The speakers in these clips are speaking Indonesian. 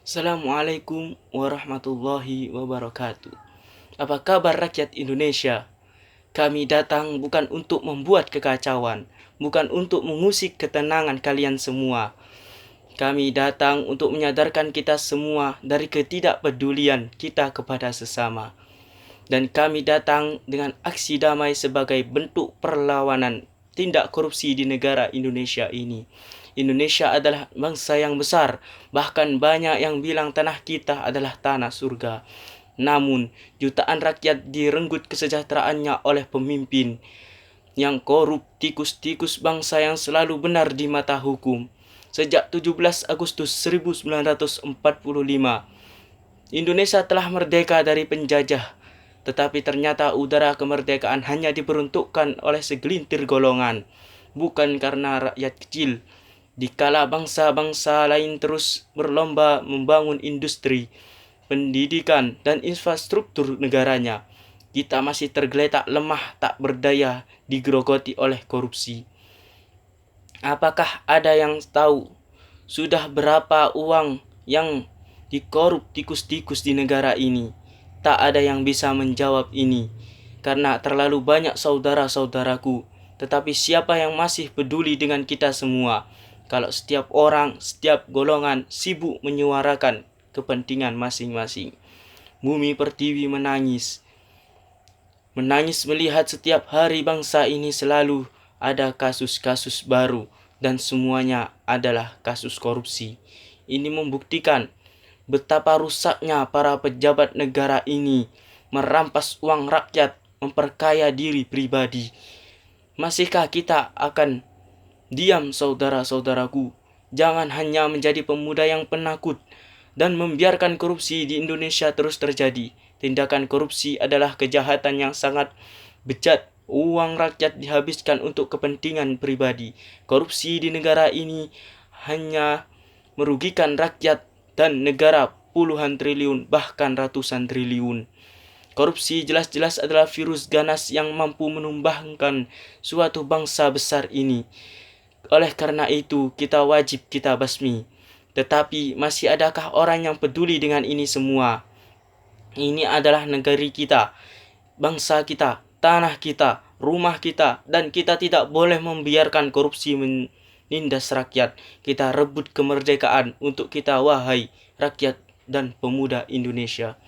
Assalamualaikum warahmatullahi wabarakatuh. Apa kabar rakyat Indonesia? Kami datang bukan untuk membuat kekacauan, bukan untuk mengusik ketenangan kalian semua. Kami datang untuk menyadarkan kita semua dari ketidakpedulian kita kepada sesama. Dan kami datang dengan aksi damai sebagai bentuk perlawanan tindak korupsi di negara Indonesia ini. Indonesia adalah bangsa yang besar, bahkan banyak yang bilang tanah kita adalah tanah surga. Namun, jutaan rakyat direnggut kesejahteraannya oleh pemimpin yang korup, tikus-tikus bangsa yang selalu benar di mata hukum. Sejak 17 Agustus 1945, Indonesia telah merdeka dari penjajah, tetapi ternyata udara kemerdekaan hanya diperuntukkan oleh segelintir golongan, bukan karena rakyat kecil. Dikala bangsa-bangsa lain terus berlomba membangun industri, pendidikan, dan infrastruktur negaranya, kita masih tergeletak lemah tak berdaya digerogoti oleh korupsi. Apakah ada yang tahu sudah berapa uang yang dikorup tikus-tikus di negara ini? Tak ada yang bisa menjawab ini, karena terlalu banyak saudara-saudaraku. Tetapi siapa yang masih peduli dengan kita semua? Kalau setiap orang, setiap golongan sibuk menyuarakan kepentingan masing-masing. Bumi Pertiwi menangis. Menangis melihat setiap hari bangsa ini selalu ada kasus-kasus baru dan semuanya adalah kasus korupsi. Ini membuktikan betapa rusaknya para pejabat negara ini merampas uang rakyat, memperkaya diri pribadi. Masihkah kita akan diam, saudara-saudaraku? Jangan hanya menjadi pemuda yang penakut dan membiarkan korupsi di Indonesia terus terjadi. Tindakan korupsi adalah kejahatan yang sangat bejat. Uang rakyat dihabiskan untuk kepentingan pribadi. Korupsi di negara ini hanya merugikan rakyat dan negara puluhan triliun, bahkan ratusan triliun. Korupsi jelas-jelas adalah virus ganas yang mampu menumbangkan suatu bangsa besar ini. Oleh karena itu, kita wajib kita basmi. Tetapi masih adakah orang yang peduli dengan ini semua? Ini adalah negeri kita, bangsa kita, tanah kita, rumah kita, dan kita tidak boleh membiarkan korupsi menindas rakyat. Kita rebut kemerdekaan untuk kita, wahai rakyat dan pemuda Indonesia.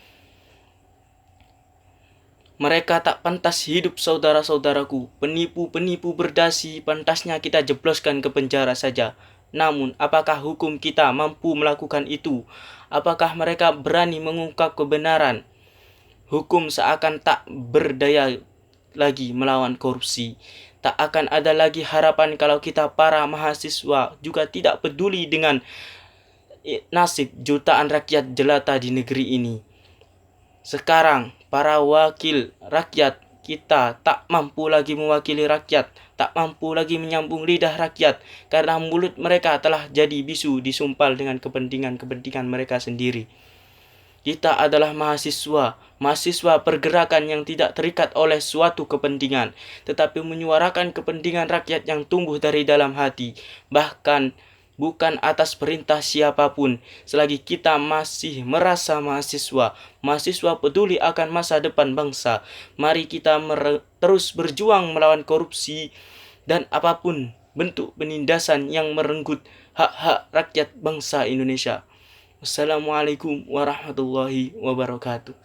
Mereka tak pantas hidup, saudara-saudaraku. Penipu-penipu berdasi pantasnya kita jebloskan ke penjara saja. Namun, apakah hukum kita mampu melakukan itu? Apakah mereka berani mengungkap kebenaran? Hukum seakan tak berdaya lagi melawan korupsi. Tak akan ada lagi harapan kalau kita para mahasiswa juga tidak peduli dengan nasib jutaan rakyat jelata di negeri ini. Sekarang, para wakil rakyat kita tak mampu lagi mewakili rakyat, tak mampu lagi menyambung lidah rakyat, karena mulut mereka telah jadi bisu disumpal dengan kepentingan-kepentingan mereka sendiri. Kita adalah mahasiswa, mahasiswa pergerakan yang tidak terikat oleh suatu kepentingan, tetapi menyuarakan kepentingan rakyat yang tumbuh dari dalam hati, bahkan bukan atas perintah siapapun. Selagi kita masih merasa mahasiswa, mahasiswa peduli akan masa depan bangsa, mari kita terus berjuang melawan korupsi dan apapun bentuk penindasan yang merenggut hak-hak rakyat bangsa Indonesia. Wassalamualaikum warahmatullahi wabarakatuh.